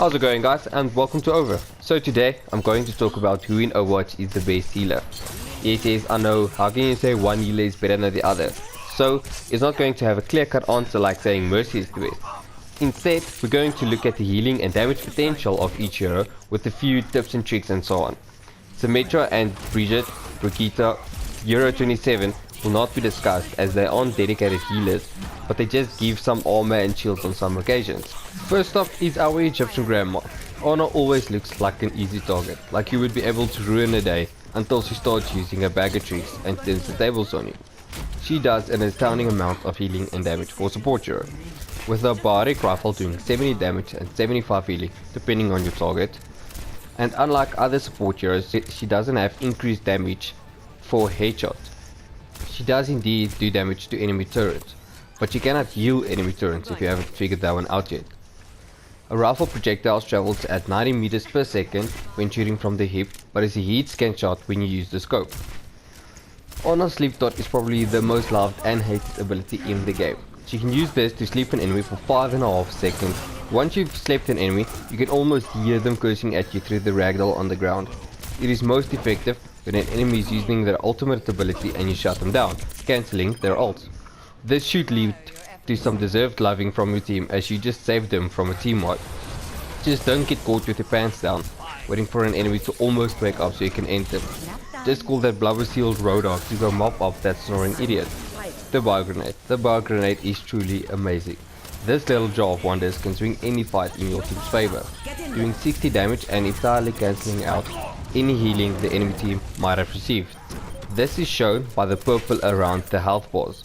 How's it going, guys, and welcome to O.V.R.R. So today I'm going to talk about who in Overwatch is the best healer. Yes, I know, how can you say one healer is better than the other? So it's not going to have a clear-cut answer like saying Mercy is the best. Instead, we're going to look at the healing and damage potential of each hero with a few tips and tricks and so on. Symmetra and Brigitte, Euro 27 will not be discussed as they aren't dedicated healers, but they just give some armor and shields on some occasions. First up is our Egyptian grandma. Anna always looks like an easy target, like you would be able to ruin a day until she starts using a bag of tricks and turns the tables on you. She does an astounding amount of healing and damage for support hero, with her barbaric rifle doing 70 damage and 75 healing depending on your target. And unlike other support heroes, she doesn't have increased damage for headshot. She does indeed do damage to enemy turrets, but you cannot heal enemy turrets if you haven't figured that one out yet. A rifle projectile travels at 90 meters per second when shooting from the hip, but is a heat scan shot when you use the scope. Anna's sleep dot is probably the most loved and hated ability in the game. She can use this to sleep an enemy for 5.5 seconds. Once you've slept an enemy, you can almost hear them cursing at you through the ragdoll on the ground. It is most effective when an enemy is using their ultimate ability and you shut them down, cancelling their ult. This should lead to some deserved loving from your team as you just saved them from a team wipe. Just don't get caught with your pants down, waiting for an enemy to almost wake up so you can end them. Just call that blubber sealed road dog to go mop up that snoring idiot. The bar grenade. The bar grenade is truly amazing. This little jar of wonders can swing any fight in your team's favor, doing 60 damage and entirely cancelling out any healing the enemy team might have received. This is shown by the purple around the health bars.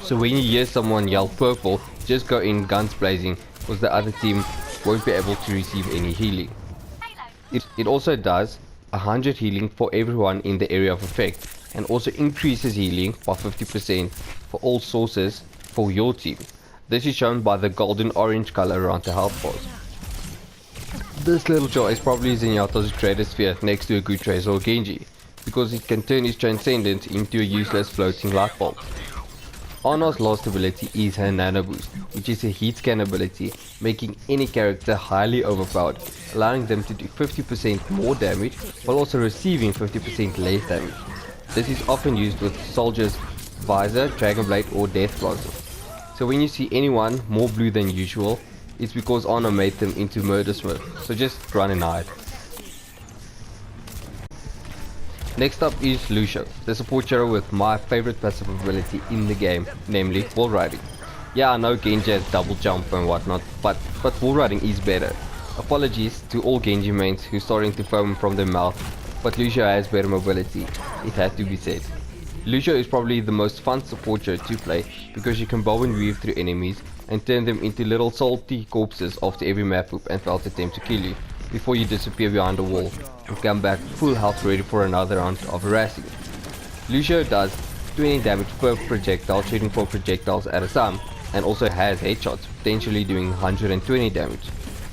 So when you hear someone yell purple, just go in guns blazing, because the other team won't be able to receive any healing. It also does 100 healing for everyone in the area of effect, and also increases healing by 50% for all sources for your team. This is shown by the golden orange color around the health bars. This little jar is probably Zenyatta's greatest sphere next to a good Tracer or Genji, because it can turn his Transcendence into a useless floating light bulb. Anna's last ability is her Nano Boost, which is a heat scan ability, making any character highly overpowered, allowing them to do 50% more damage while also receiving 50% less damage. This is often used with soldiers' Visor, Dragon Blade or Death Blaster. So when you see anyone more blue than usual, it's because Anna made them into Murder Smith, so just run and hide. Next up is Lucio, the support hero with my favorite passive ability in the game, namely wall riding. Yeah, I know Genji has double jump and whatnot, but wall riding is better. Apologies to all Genji mains who starting to foam from their mouth, but Lucio has better mobility, it has to be said. Lucio is probably the most fun support hero to play because you can bow and weave through enemies and turn them into little salty corpses after every map loop and failed attempt to kill you, before you disappear behind a wall and come back full health ready for another round of harassing. Lucio does 20 damage per projectile, shooting 4 projectiles at a time, and also has headshots, potentially doing 120 damage.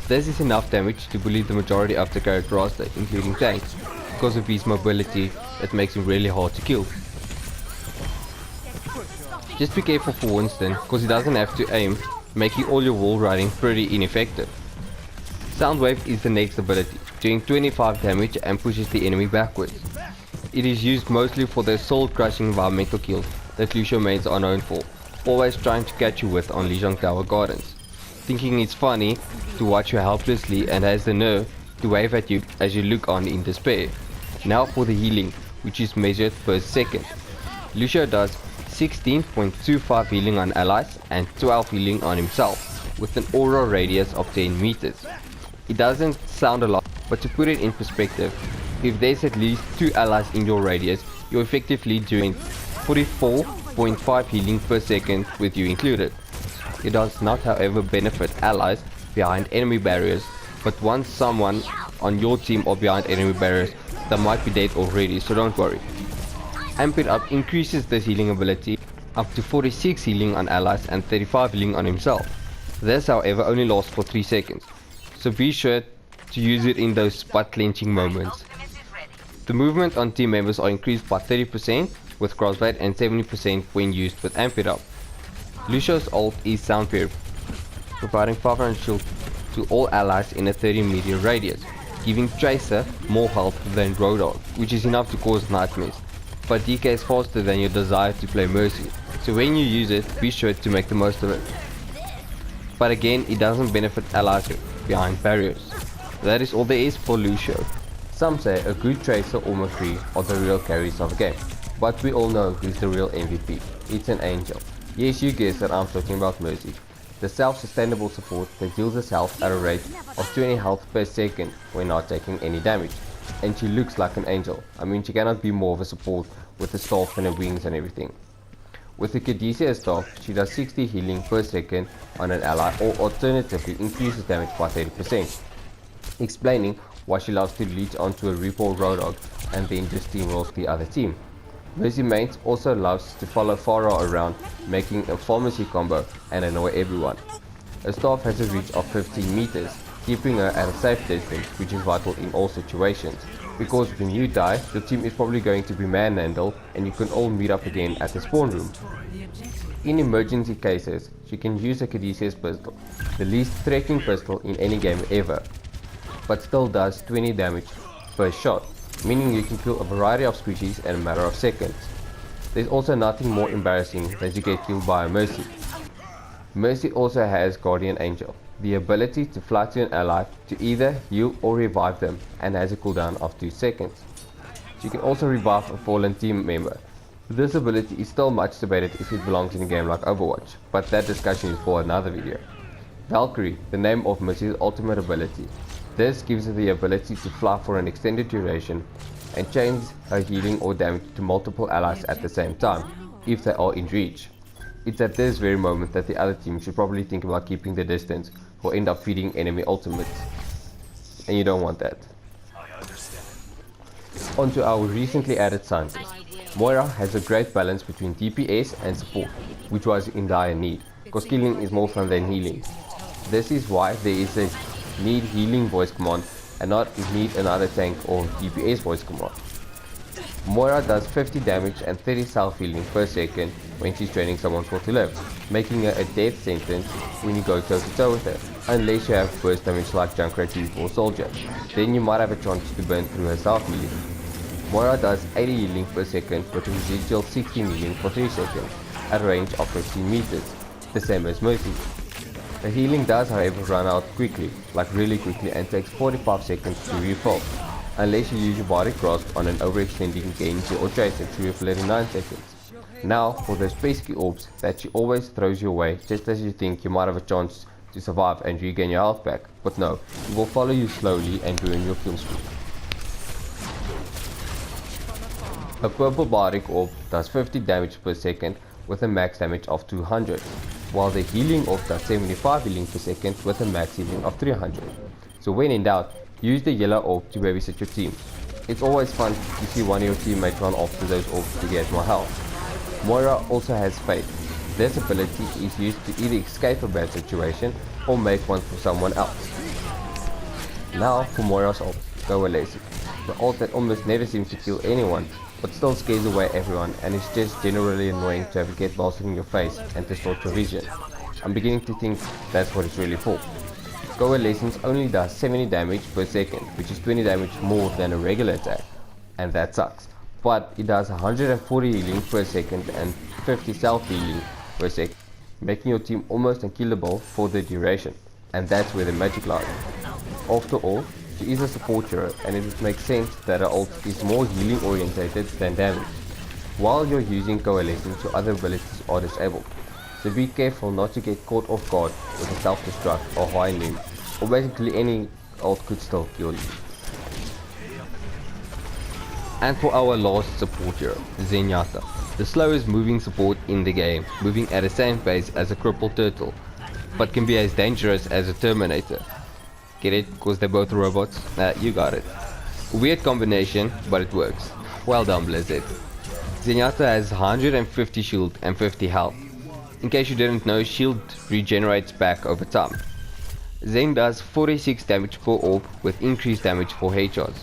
This is enough damage to bully the majority of the character roster, including tanks, because of his mobility that makes him really hard to kill. Just be careful for Winston, because he doesn't have to aim, making all your wall riding pretty ineffective. Soundwave is the next ability, doing 25 damage and pushes the enemy backwards. It is used mostly for the soul-crushing environmental kills that Lucio mains are known for, always trying to catch you with on Lijiang Tower Gardens, thinking it's funny to watch you helplessly and has the nerve to wave at you as you look on in despair. Now for the healing, which is measured per second. Lucio does 16.25 healing on allies and 12 healing on himself, with an aura radius of 10 meters. It doesn't sound a lot, but to put it in perspective, if there's at least 2 allies in your radius, you're effectively doing 44.5 healing per second with you included. It does not however benefit allies behind enemy barriers, but once someone on your team are behind enemy barriers, they might be dead already, so don't worry. Amp It Up increases this healing ability up to 46 healing on allies and 35 healing on himself. This however only lasts for 3 seconds. So be sure to use it in those butt clenching moments. The movement on team members are increased by 30% with crossfade and 70% when used with Amp It Up. Lucio's ult is Soundwave, providing 500 shield to all allies in a 30-meter radius, giving Tracer more health than Roadhog, which is enough to cause nightmares, but decays faster than your desire to play Mercy, so when you use it, be sure to make the most of it. But again, it doesn't benefit allies behind barriers. That is all there is for Lucio. Some say a good Tracer or McCree are the real carries of the game, but we all know who's the real MVP. It's an Angel. Yes, you guessed that I'm talking about Mercy. The self-sustainable support that deals us health at a rate of 20 health per second when not taking any damage. And she looks like an angel. I mean, she cannot be more of a support with the staff and her wings and everything. With the Caduceus staff, she does 60 healing per second on an ally, or alternatively increases damage by 30%. Explaining why she loves to leech onto a Reaper or Roadhog and then just steamrolls the other team. Mercy Mains also loves to follow O.V.R.R around, making a pharmacy combo and annoy everyone. Her staff has a reach of 15 meters, keeping her at a safe distance, which is vital in all situations. Because when you die, your team is probably going to be manhandled and you can all meet up again at the spawn room. In emergency cases, she can use a Caduceus pistol, the least threatening pistol in any game ever, but still does 20 damage per shot, meaning you can kill a variety of squishies in a matter of seconds. There's also nothing more embarrassing than to get killed by a Mercy. Mercy also has Guardian Angel, the ability to fly to an ally to either heal or revive them, and has a cooldown of 2 seconds. She can also revive a fallen team member. This ability is still much debated if it belongs in a game like Overwatch, but that discussion is for another video. Valkyrie, the name of Mercy's ultimate ability. This gives her the ability to fly for an extended duration and change her healing or damage to multiple allies at the same time, if they are in reach. It's at this very moment that the other team should probably think about keeping the distance or end up feeding enemy ultimates. And you don't want that. On to our recently added scientist. Moira has a great balance between DPS and support, which was in dire need, because killing is more fun than healing. This is why there is a need healing voice command and not need another tank or DPS voice command. Moira does 50 damage and 30 self healing per second when she's training someone for to live, making her a death sentence when you go toe to toe with her, unless you have burst damage like Junkrat 2 or Soldier. Then you might have a chance to burn through her self healing. Moira does 80 healing per second with a residual 16 healing for 3 seconds at a range of 15 meters, the same as Mercy. The healing does however run out quickly, like really quickly, and takes 45 seconds to refill, unless you use your body grasp on an overextending Genji or Tracer to refill it in 9 seconds. Now for those pesky orbs that she always throws your way just as you think you might have a chance to survive and regain your health back, but no, it will follow you slowly and ruin your kill streak. A purple Bardic Orb does 50 damage per second with a max damage of 200, while the healing orb does 75 healing per second with a max healing of 300. So when in doubt, use the yellow orb to babysit your team. It's always fun to see one of your teammates run off to those orbs to get more health. Moira also has Fate. This ability is used to either escape a bad situation or make one for someone else. Now for Moira's ult, Coalescing, the ult that almost never seems to kill anyone, but still scares away everyone and is just generally annoying to have a get blasted in your face and distort your vision. I'm beginning to think that's what it's really for. Coalescence only does 70 damage per second, which is 20 damage more than a regular attack, and that sucks. But it does 140 healing per second and 50 self healing per second, making your team almost unkillable for the duration, and that's where the magic lies. After all, she is a support hero, and it makes sense that her ult is more healing orientated than damage. While you're using Coalescence, your other abilities are disabled, so be careful not to get caught off guard with a self-destruct or high limb, or basically any ult could still kill you. And for our last support hero, Zenyatta, the slowest moving support in the game, moving at the same pace as a crippled turtle, but can be as dangerous as a Terminator. Get it? Because they're both robots? You got it. Weird combination, but it works. Well done, Blizzard. Zenyatta has 150 shield and 50 health. In case you didn't know, shield regenerates back over time. Zen does 46 damage per orb with increased damage for headshots.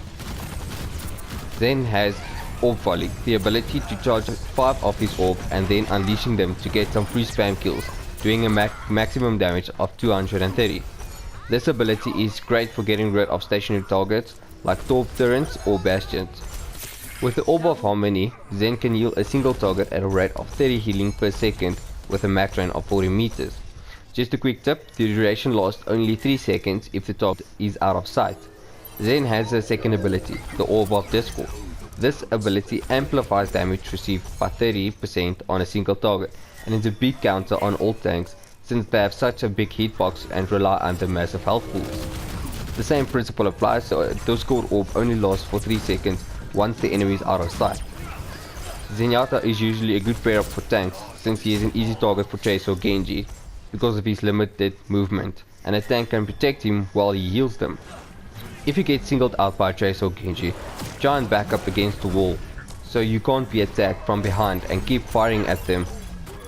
Zen has Orb Volley, the ability to charge 5 of his orb and then unleashing them to get some free spam kills, doing a maximum damage of 230. This ability is great for getting rid of stationary targets like torp turrets or bastions. With the Orb of Harmony, Zen can heal a single target at a rate of 30 healing per second with a max range of 40 meters. Just a quick tip, the duration lasts only 3 seconds if the target is out of sight. Zen has a second ability, the Orb of Discord. This ability amplifies damage received by 30% on a single target, and is a big counter on all tanks since they have such a big hitbox and rely under massive health pools. The same principle applies, so a Discord Orb only lasts for 3 seconds once the enemy is out of sight. Zenyatta is usually a good pair up for tanks since he is an easy target for Chase or Genji because of his limited movement, and a tank can protect him while he heals them. If you get singled out by Chase or Genji, try and back up against the wall so you can't be attacked from behind, and keep firing at them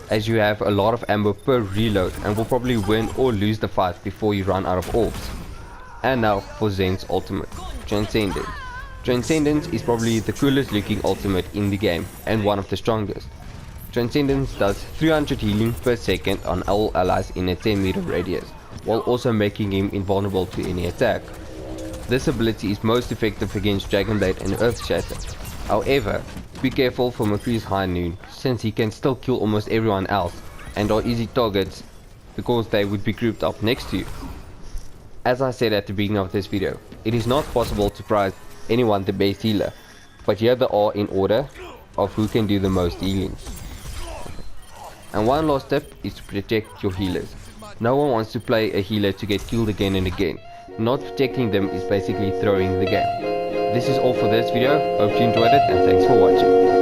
as you have a lot of ammo per reload and will probably win or lose the fight before you run out of orbs. And now for Zen's ultimate, Transcendence. Transcendence is probably the coolest looking ultimate in the game and one of the strongest. Transcendence does 300 healing per second on all allies in a 10 meter radius, while also making him invulnerable to any attack. This ability is most effective against Dragon Blade and Earthshatter. However, be careful for McCree's High Noon since he can still kill almost everyone else and are easy targets because they would be grouped up next to you. As I said at the beginning of this video, it is not possible to prize anyone the best healer, but here they are in order of who can do the most healing. And one last tip is to protect your healers. No one wants to play a healer to get killed again and again. Not protecting them is basically throwing the game. This is all for this video, hope you enjoyed it and thanks for watching.